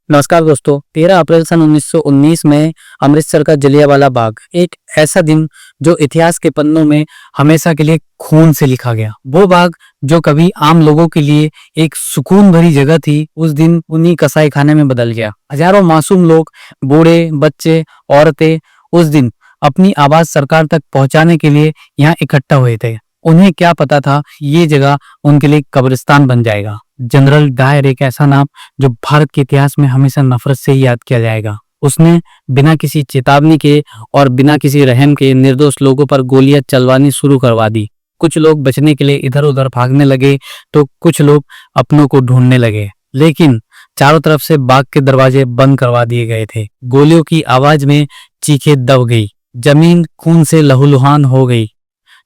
नमस्कार दोस्तों। 13 अप्रैल सन 1919 में अमृतसर का जलियांवाला बाग एक ऐसा दिन जो इतिहास के पन्नों में हमेशा के लिए खून से लिखा गया। वो बाग जो कभी आम लोगों के लिए एक सुकून भरी जगह थी, उस दिन उन्हीं कसाई खाने में बदल गया। हजारों मासूम लोग, बूढ़े, बच्चे, औरतें उस दिन अपनी आवाज सरकार तक पहुंचाने के लिए यहाँ इकट्ठा हुए थे। उन्हें क्या पता था ये जगह उनके लिए कब्रिस्तान बन जाएगा। जनरल डायर एक ऐसा नाम जो भारत के इतिहास में हमेशा नफरत से ही याद किया जाएगा। उसने बिना किसी चेतावनी के और बिना किसी रहम के निर्दोष लोगों पर गोलियां चलवानी शुरू करवा दी। कुछ लोग बचने के लिए इधर उधर भागने लगे तो कुछ लोग अपनों को ढूंढने लगे, लेकिन चारों तरफ से बाग के दरवाजे बंद करवा दिए गए थे। गोलियों की आवाज में चीखें दब गई, जमीन खून से लहूलुहान हो गई।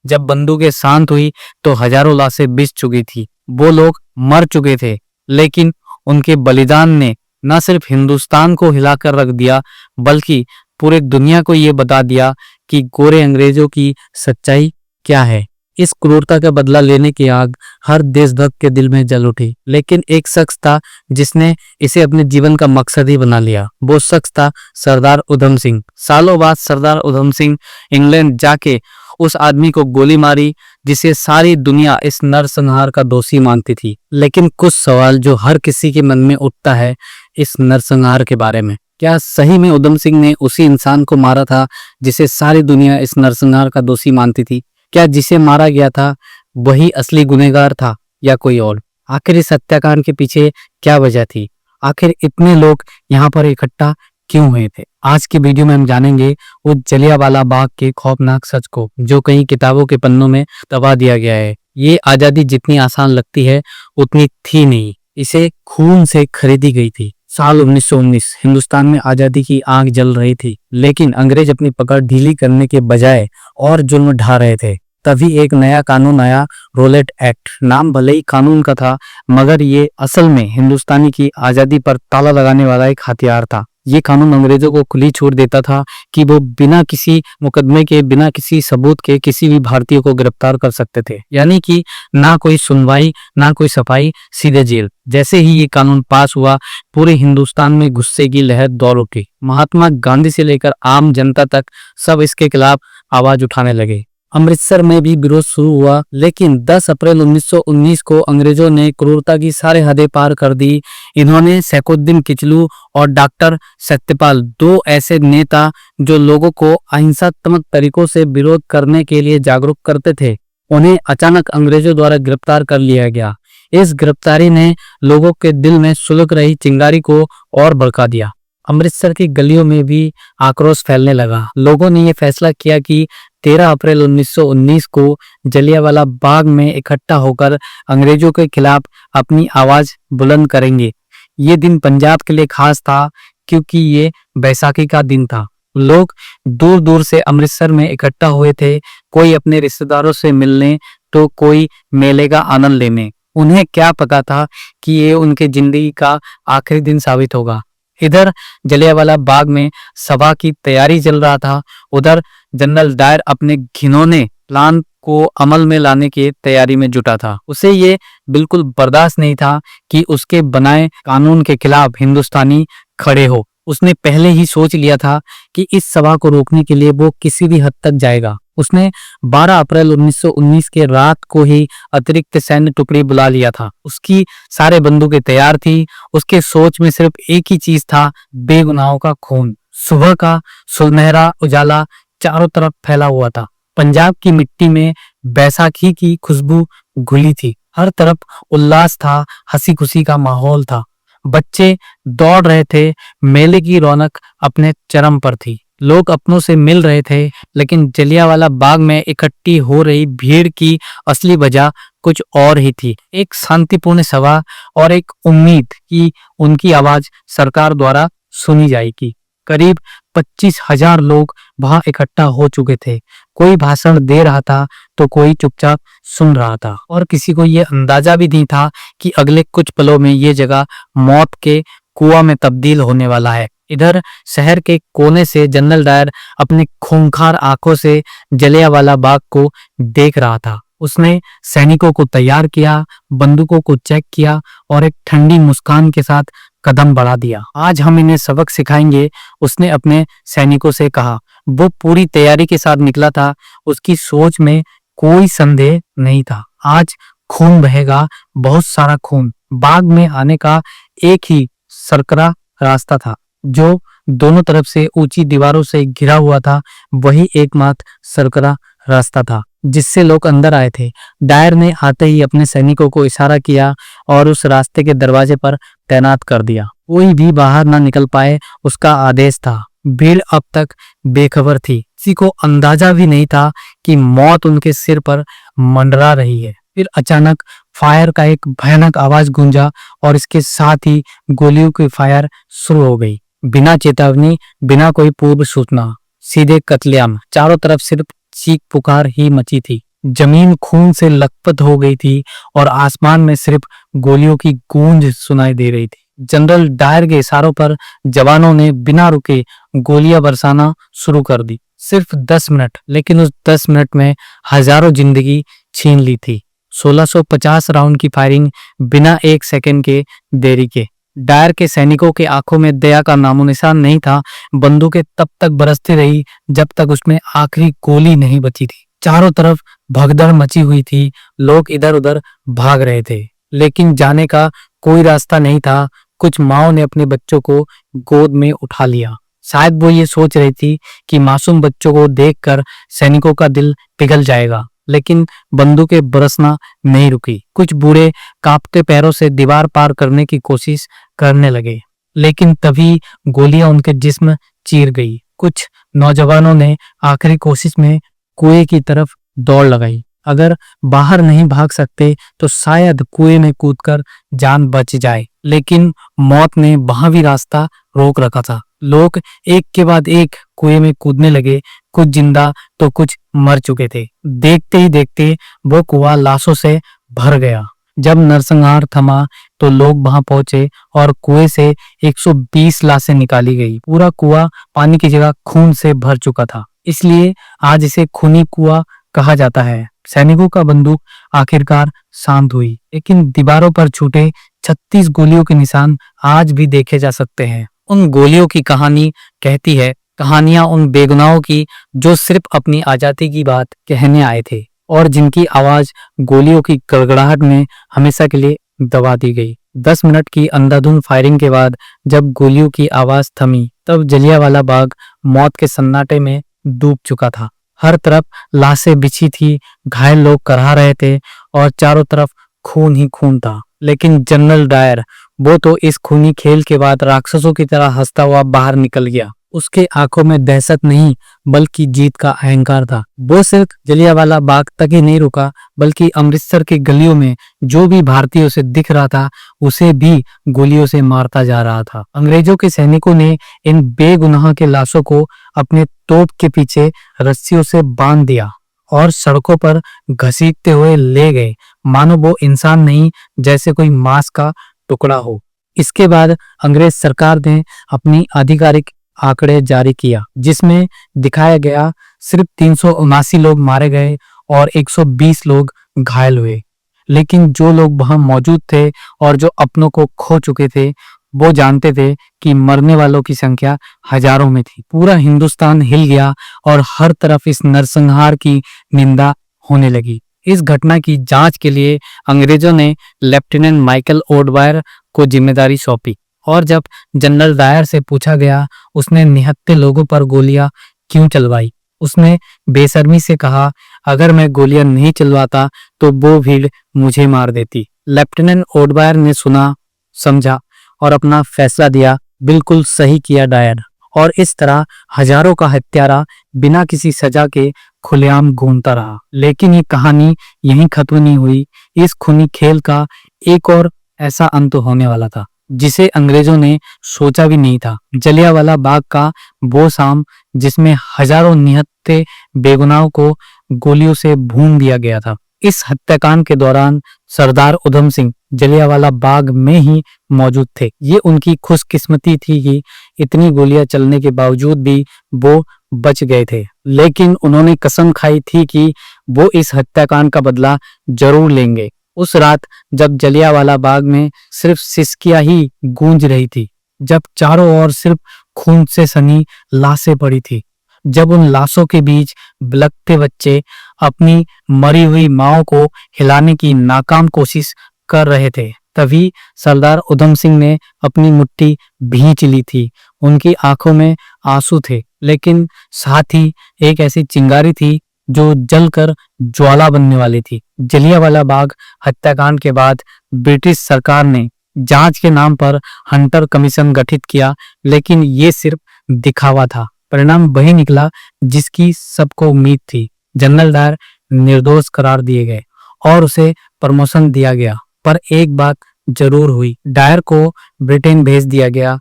जब बंदूकें शांत हुई तो हजारों लाशें बिछ चुकी थी। वो लोग मर चुके थे, लेकिन उनके बलिदान ने न सिर्फ हिंदुस्तान को हिलाकर रख दिया, बल्कि पूरे दुनिया को ये बता दिया कि गोरे अंग्रेजों की सच्चाई क्या है। इस क्रूरता का बदला लेने की आग हर देशभक्त के दिल में जल उठी, लेकिन एक शख्स था जिसने इसे अपने जीवन का मकसद ही बना लिया। वो शख्स था सरदार उधम सिंह। सालों बाद सरदार उधम सिंह इंग्लैंड जाके उस आदमी को गोली मारी जिसे सारी दुनिया इस नरसंहार का दोषी मानती थी। लेकिन कुछ सवाल जो हर किसी के मन में उठता है इस नरसंहार के बारे में, क्या सही में उधम सिंह ने उसी इंसान को मारा था जिसे सारी दुनिया इस नरसंहार का दोषी मानती थी? क्या जिसे मारा गया था वही असली गुनहगार था या कोई और? आखिर इस हत्याकांड के पीछे क्या वजह थी? आखिर इतने लोग यहाँ पर इकट्ठा क्यों हुए थे? आज की वीडियो में हम जानेंगे उस जलियांवाला बाग के खौफनाक सच को, जो कई किताबों के पन्नों में दबा दिया गया है। ये आजादी जितनी आसान लगती है उतनी थी नहीं, इसे खून से खरीदी गई थी। साल 1919 हिंदुस्तान में आजादी की आग जल रही थी, लेकिन अंग्रेज अपनी पकड़ ढीली करने के बजाय और जुल्म ढा रहे थे। तभी एक नया कानून आया, रोलेट एक्ट। नाम भले ही कानून का था, मगर ये असल में हिंदुस्तानी की आजादी पर ताला लगाने वाला एक हथियार था। ये कानून अंग्रेजों को खुली छूट देता था कि वो बिना किसी मुकदमे के, बिना किसी सबूत के किसी भी भारतीय को गिरफ्तार कर सकते थे। यानी कि ना कोई सुनवाई, ना कोई सफाई, सीधे जेल। जैसे ही ये कानून पास हुआ, पूरे हिंदुस्तान में गुस्से की लहर दौड़ उठी। महात्मा गांधी से लेकर आम जनता तक सब इसके खिलाफ आवाज उठाने लगे। अमृतसर में भी विरोध शुरू हुआ, लेकिन 10 अप्रैल 1919 को अंग्रेजों ने क्रूरता की सारे हदें पार कर दी। इन्होंने सैफुद्दीन किचलू और डॉक्टर सत्यपाल, दो ऐसे नेता जो लोगों को अहिंसात्मक तरीकों से विरोध करने के लिए जागरूक करते थे, उन्हें अचानक अंग्रेजों द्वारा गिरफ्तार कर लिया गया। इस गिरफ्तारी ने लोगों के दिल में सुलग रही चिंगारी को और भड़का दिया। अमृतसर की गलियों में भी आक्रोश फैलने लगा। लोगों ने यह फैसला किया कि 13 अप्रैल 1919 को जलियांवाला बाग में इकट्ठा होकर अंग्रेजों के खिलाफ अपनी आवाज बुलंद करेंगे। ये दिन पंजाब के लिए खास था, क्योंकि ये बैसाखी का दिन था। लोग दूर दूर से अमृतसर में इकट्ठा हुए थे, कोई अपने रिश्तेदारों से मिलने तो कोई मेले का आनंद लेने। उन्हें क्या पता था कि ये उनके जिंदगी का आखिरी दिन साबित होगा। इधर जलियांवाला बाग में सभा की तैयारी चल रहा था, उधर जनरल डायर अपने घिनौने प्लान को अमल में लाने की तैयारी में जुटा था। उसे ये बिल्कुल बर्दाश्त नहीं था कि उसके बनाए कानून के खिलाफ हिंदुस्तानी खड़े हो। उसने पहले ही सोच लिया था कि इस सभा को रोकने के लिए वो किसी भी हद तक जाएगा। उसने 12 अप्रैल 1919 के रात को ही अतिरिक्त सैन्य टुकड़ी बुला लिया था। उसकी सारे बंदूकें तैयार थी। उसके सोच में सिर्फ एक ही चीज था, बेगुनाहों का खून। सुबह का सुनहरा उजाला चारों तरफ फैला हुआ था। पंजाब की मिट्टी में बैसाखी की खुशबू घुली थी। हर तरफ उल्लास था, हंसी खुशी का माहौल था। बच्चे दौड़ रहे थे, मेले की रौनक अपने चरम पर थी। लोग अपनों से मिल रहे थे, लेकिन जलियांवाला बाग में इकट्ठी हो रही भीड़ की असली वजह कुछ और ही थी। एक शांतिपूर्ण सभा और एक उम्मीद कि उनकी आवाज सरकार द्वारा सुनी जाएगी। करीब 25,000 लोग वहां इकट्ठा हो चुके थे। कोई भाषण दे रहा था तो कोई चुपचाप सुन रहा था, और किसी को यह अंदाजा भी नहीं था कि अगले कुछ पलों में ये जगह मौत के कुआं में तब्दील होने वाला है। इधर शहर के कोने से जनरल डायर अपनी खूंखार आंखों से जलियांवाला बाग को देख रहा था। उसने सैनिकों को तैयार किया, बंदूकों को चेक किया और एक ठंडी मुस्कान के साथ कदम बढ़ा दिया। आज हम इन्हें सबक सिखाएंगे, उसने अपने सैनिकों से कहा। वो पूरी तैयारी के साथ निकला था, उसकी सोच में कोई संदेह नहीं था। आज खून बहेगा, बहुत सारा खून। बाग में आने का एक ही सरकरा रास्ता था, जो दोनों तरफ से ऊंची दीवारों से घिरा हुआ था। वही एकमात्र सरकरा रास्ता था जिससे लोग अंदर आए थे। डायर ने आते ही अपने सैनिकों को इशारा किया और उस रास्ते के दरवाजे पर तैनात कर दिया। कोई भी बाहर ना निकल पाए, उसका आदेश था। भीड़ अब तक बेखबर थी, किसी को अंदाजा भी नहीं था कि मौत उनके सिर पर मंडरा रही है। फिर अचानक फायर का एक भयानक आवाज गूंजा और इसके साथ ही गोलियों की फायर शुरू हो गई। बिना चेतावनी, बिना कोई पूर्व सूचना, सीधे कत्लेआम। चारों तरफ सिर्फ चीख पुकार ही मची थी। जमीन खून से लथपथ हो गई थी और आसमान में सिर्फ गोलियों की गूंज सुनाई दे रही थी। जनरल डायर के इशारों पर जवानों ने बिना रुके गोलियां बरसाना शुरू कर दी। सिर्फ 10 मिनट, लेकिन उस 10 मिनट में हजारों जिंदगी छीन ली थी। 1650 राउंड की फायरिंग बिना एक सेकंड के देरी के। डायर के सैनिकों के आंखों में दया का नामो निशान नहीं था। बंदूकें तब तक बरसती रही जब तक उसमें आखिरी गोली नहीं बची थी। चारों तरफ भगदड़ मची हुई थी, लोग इधर उधर भाग रहे थे, लेकिन जाने का कोई रास्ता नहीं था। कुछ माओ ने अपने बच्चों को गोद में उठा लिया। शायद वो ये सोच रही थी कि मासूम बच्चों को देखकर सैनिकों का दिल पिघल जाएगा, लेकिन बंदूकें बरसना नहीं रुकी। कुछ बूढ़े कांपते पैरों से दीवार पार करने की कोशिश करने लगे, लेकिन तभी गोलियां उनके जिस्म चीर गई। कुछ नौजवानों ने आखिरी कोशिश में कुएं की तरफ दौड़ लगाई। अगर बाहर नहीं भाग सकते तो शायद कुएं में कूदकर जान बच जाए, लेकिन मौत ने वहां भी रास्ता रोक रखा था। लोग एक के बाद एक कुएं में कूदने लगे, कुछ जिंदा तो कुछ मर चुके थे। देखते ही देखते वो कुआं लाशों से भर गया। जब नरसंहार थमा तो लोग वहां पहुंचे और कुएं से 120 लाशें निकाली गई। पूरा कुआं पानी की जगह खून से भर चुका था, इसलिए आज इसे खूनी कुआं कहा जाता है। सैनिकों का बंदूक आखिरकार शांत हुई, लेकिन दीवारों पर छूटे 36 गोलियों के निशान आज भी देखे जा सकते हैं। उन गोलियों की कहानी कहती है, कहानियां उन बेगुनाहों की जो सिर्फ अपनी आजादी की बात कहने आए थे और जिनकी आवाज गोलियों की गड़गड़ाहट में हमेशा के लिए दबा दी गई। 10 मिनट की अंधाधुंध फायरिंग के बाद जब गोलियों की आवाज थमी, तब जलियांवाला बाग मौत के सन्नाटे में डूब चुका था। हर तरफ लाशें बिछी थी, घायल लोग कराह रहे थे और चारों तरफ खून ही खून था। लेकिन जनरल डायर, वो तो इस खूनी खेल के बाद राक्षसों की तरह हंसता हुआ बाहर निकल गया। उसके आंखों में दहशत नहीं बल्कि जीत का अहंकार था। वो सिर्फ जलियांवाला बाग तक ही नहीं रुका, बल्कि अमृतसर की गलियों में जो भी भारतीय उसे दिख रहा था उसे भी गोलियों से मारता जा रहा था। अंग्रेजों के सैनिकों ने इन बेगुनाह के लाशों को अपने तोप के पीछे रस्सियों से बांध दिया और सड़कों पर घसीटते हुए ले गए, मानो वो इंसान नहीं, जैसे कोई मांस का टुकड़ा हो। इसके बाद अंग्रेज सरकार ने अपनी आधिकारिक आंकड़े जारी किया, जिसमें दिखाया गया सिर्फ 379 लोग मारे गए और 120 लोग घायल हुए। लेकिन जो लोग वहां मौजूद थे और जो अपनों को खो चुके थे, वो जानते थे कि मरने वालों की संख्या हजारों में थी। पूरा हिंदुस्तान हिल गया और हर तरफ इस नरसंहार की निंदा होने लगी। इस घटना की जांच के लिए अंग्रेजों ने लेफ्टिनेंट माइकल ओडवायर को जिम्मेदारी सौंपी और जब जनरल डायर से पूछा गया उसने निहत्थे लोगों पर गोलियां क्यों चलवाई, उसने बेशर्मी से कहा, अगर मैं गोलियां नहीं चलवाता तो वो भीड़ मुझे मार देती। लेफ्टिनेंट ओडवायर ने सुना, समझा और अपना फैसला दिया, बिल्कुल सही किया डायर। और इस तरह हजारों का हत्यारा बिना किसी सजा के खुलेआम घूमता रहा। लेकिन ये कहानी यहीं खत्म नहीं हुई। इस खूनी खेल का एक और ऐसा अंत होने वाला था जिसे अंग्रेजों ने सोचा भी नहीं था। जलियांवाला बाग का वो शाम जिसमें हजारों निहत्थे बेगुनाहों को गोलियों से भून दिया गया था। इस हत्याकांड के दौरान सरदार उधम सिंह जलियांवाला बाग में ही मौजूद थे। ये उनकी खुशकिस्मती थी कि इतनी गोलियां चलने के बावजूद भी वो बच गए थे, लेकिन उन्होंने कसम खाई थी कि वो इस हत्याकांड का बदला जरूर लेंगे। उस रात जब जलियांवाला बाग में सिर्फ सिसकियां ही गूंज रही थी, जब चारों ओर सिर्फ खून से सनी लाशें पड़ी थी, जब उन लाशों के बीच बिलखते बच्चे अपनी मरी हुई माओ को हिलाने की नाकाम कोशिश कर रहे थे, तभी सरदार उधम सिंह ने अपनी मुट्ठी भींच ली थी। उनकी आंखों में आंसू थे, लेकिन साथ ही एक ऐसी चिंगारी थी जो जलकर ज्वाला बनने वाली थी। जलियांवाला बाग हत्याकांड के बाद ब्रिटिश सरकार ने जांच के नाम पर हंटर कमीशन गठित किया, लेकिन ये सिर्फ दिखावा था। परिणाम वही निकला जिसकी सबको उम्मीद थी। जनरल डायर निर्दोष करार दिए गए और उसे प्रमोशन दिया गया। पर एक बात जरूर हुई, डायर को ब्रिटेन भेज दिया गया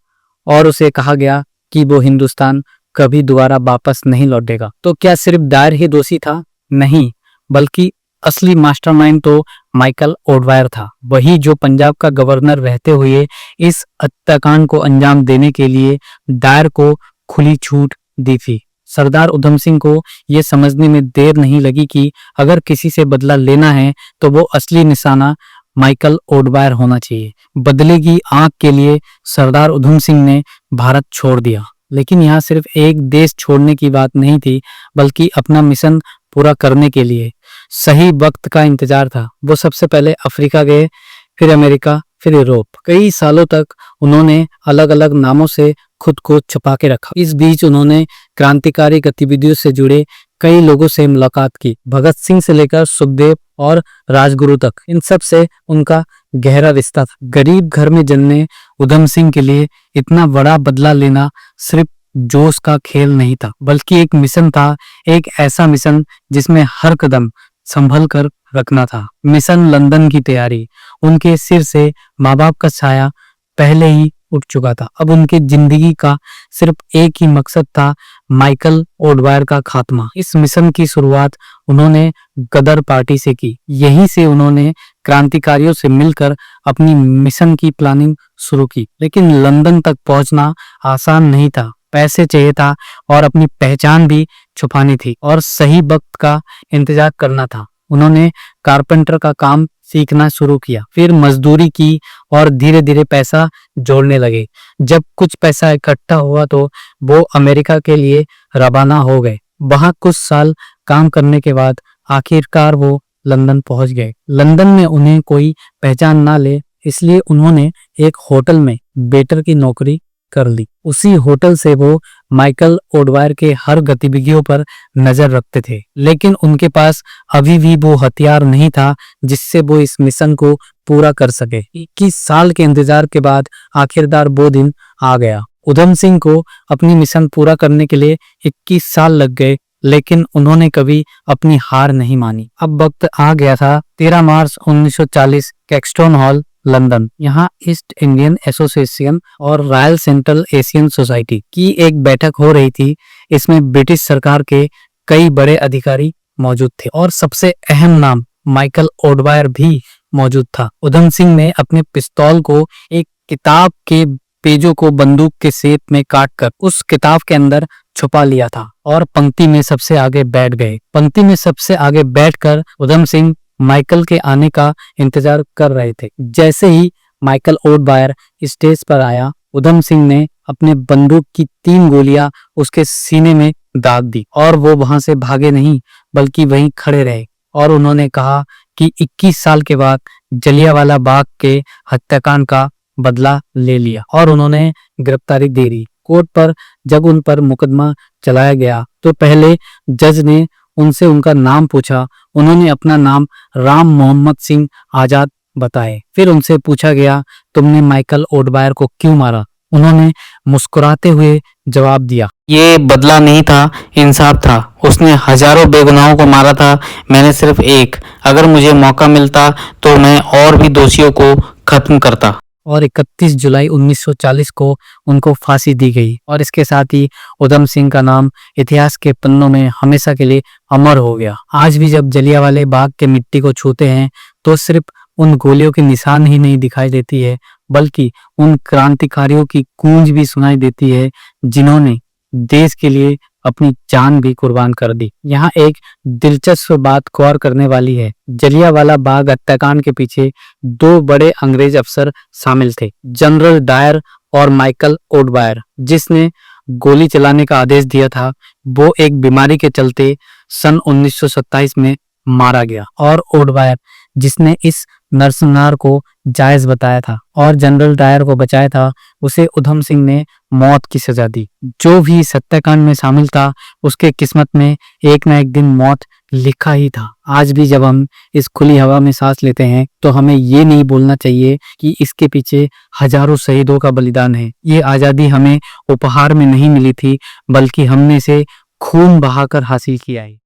और उसे कहा गया कि वो हिंदुस्तान कभी दोबारा वापस नहीं लौटेगा। तो क्या सिर्फ डायर ही दोषी था? नहीं, बल्कि असली मास्टरमाइंड तो माइकल ओडवायर था, वही जो पंजाब का गवर्नर रहते हुए इस हत्याकांड को अंजाम देने के लिए डायर को खुली छूट दी थी। सरदार उधम सिंह को यह समझने में देर नहीं लगी कि अगर किसी से बदला लेना है तो वो असली निशाना माइकल ओडवायर होना चाहिए। बदले की आंख के लिए सरदार उधम सिंह ने भारत छोड़ दिया, लेकिन यहाँ सिर्फ एक देश छोड़ने की बात नहीं थी, बल्कि अपना मिशन पूरा करने के लिए सही वक्त का इंतजार था। वो सबसे पहले अफ्रीका गए, फिर अमेरिका, फिर यूरोप। कई सालों तक उन्होंने अलग अलग नामों से खुद को छुपा के रखा। इस बीच उन्होंने क्रांतिकारी गतिविधियों से जुड़े कई लोगों से मुलाकात की, भगत सिंह से लेकर सुखदेव और राजगुरु तक। इन सब से उनका गहरा रिश्ता था। गरीब घर में जन्मे उधम सिंह के लिए इतना बड़ा बदला लेना सिर्फ जोश का खेल नहीं था, बल्कि एक मिशन था, एक ऐसा मिशन जिसमें हर कदम संभल कर रखना था। मिशन लंदन की तैयारी। उनके सिर से माँ बाप का साया पहले ही उठ चुका था। अब उनकी जिंदगी का सिर्फ एक ही मकसद था, माइकल ओडवायर का खात्मा। इस मिशन की शुरुआत उन्होंने गदर पार्टी से की। यहीं से उन्होंने क्रांतिकारियों से मिलकर अपनी मिशन की प्लानिंग शुरू की। लेकिन लंदन तक पहुंचना आसान नहीं था। पैसे चाहिए था और अपनी पहचान भी छुपानी थी और सही वक्त का इंतजार करना था। उन्होंने कारपेंटर का काम सीखना शुरू किया, फिर मजदूरी की और धीरे धीरे पैसा जोड़ने लगे। जब कुछ पैसा इकट्ठा हुआ तो वो अमेरिका के लिए रवाना हो गए। वहां कुछ साल काम करने के बाद आखिरकार वो लंदन पहुंच गए। लंदन में उन्हें कोई पहचान ना ले, इसलिए उन्होंने एक होटल में वेटर की नौकरी कर ली। उसी होटल से वो माइकल ओडवायर के हर गतिविधियों पर नजर रखते थे, लेकिन उनके पास अभी भी वो हथियार नहीं था जिससे वो इस मिशन को पूरा कर सके। 21 साल के इंतजार के बाद आखिरकार वो दिन आ गया। उधम सिंह को अपनी मिशन पूरा करने के लिए 21 साल लग गए, लेकिन उन्होंने कभी अपनी हार नहीं मानी। अब वक्त आ गया था 13 मार्च 1940 कैक्सटन हॉल लंदन। यहाँ ईस्ट इंडियन एसोसिएशन और रॉयल सेंट्रल एशियन सोसाइटी की एक बैठक हो रही थी। इसमें ब्रिटिश सरकार के कई बड़े अधिकारी मौजूद थे और सबसे अहम नाम माइकल ओडवायर भी मौजूद था। उधम सिंह ने अपने पिस्तौल को एक किताब के पेजों को बंदूक के सेट में काटकर उस किताब के अंदर छुपा लिया था और पंक्ति में सबसे आगे बैठ गए। पंक्ति में सबसे आगे बैठकर उधम सिंह माइकल के आने का इंतजार कर रहे थे। जैसे ही माइकल ओडवायर स्टेज पर आया, उधम सिंह ने अपने बंदूक की 3 गोलियां उसके सीने में दाग दी और वो वहां से भागे नहीं, बल्कि वहीं खड़े रहे और उन्होंने कहा कि 21 साल के बाद जलियांवाला बाग के हत्याकांड का बदला ले लिया और उन्होंने गिरफ्तारी दे दी। कोर्ट पर जब उन पर मुकदमा चलाया गया तो पहले जज ने उनसे उनका नाम पूछा। उन्होंने अपना नाम राम मोहम्मद सिंह आजाद बताए। फिर उनसे पूछा गया, तुमने माइकल ओडवायर को क्यों मारा? उन्होंने मुस्कुराते हुए जवाब दिया, ये बदला नहीं था, इंसाफ था। उसने हजारों बेगुनाहों को मारा था, मैंने सिर्फ एक। अगर मुझे मौका मिलता तो मैं और भी दोषियों को खत्म करता। और 31 जुलाई 1940 को उनको फांसी दी गई और इसके साथ ही उधम सिंह का नाम इतिहास के पन्नों में हमेशा के लिए अमर हो गया। आज भी जब जलियांवाले बाग के मिट्टी को छूते हैं तो सिर्फ उन गोलियों के निशान ही नहीं दिखाई देती है, बल्कि उन क्रांतिकारियों की गूंज भी सुनाई देती है जिन्होंने देश के लिए अपनी जान भी कुर्बान कर दी। यहाँ एक दिलचस्प बात गौर करने वाली है। जलियांवाला बाग हत्याकांड के पीछे दो बड़े अंग्रेज अफसर शामिल थे, जनरल डायर और माइकल ओडवायर। जिसने गोली चलाने का आदेश दिया था वो एक बीमारी के चलते सन 1927 में मारा गया, और ओडवायर जिसने इस नरसंहार को जायज बताया था और जनरल डायर को बचाया था, उसे उधम सिंह ने मौत की सजा दी। जो भी इस हत्याकांड में शामिल था उसके किस्मत में एक ना एक दिन मौत लिखा ही था। आज भी जब हम इस खुली हवा में सांस लेते हैं तो हमें ये नहीं बोलना चाहिए कि इसके पीछे हजारों शहीदों का बलिदान है। ये आजादी हमें उपहार में नहीं मिली थी, बल्कि हमने इसे खून बहाकर हासिल किया है।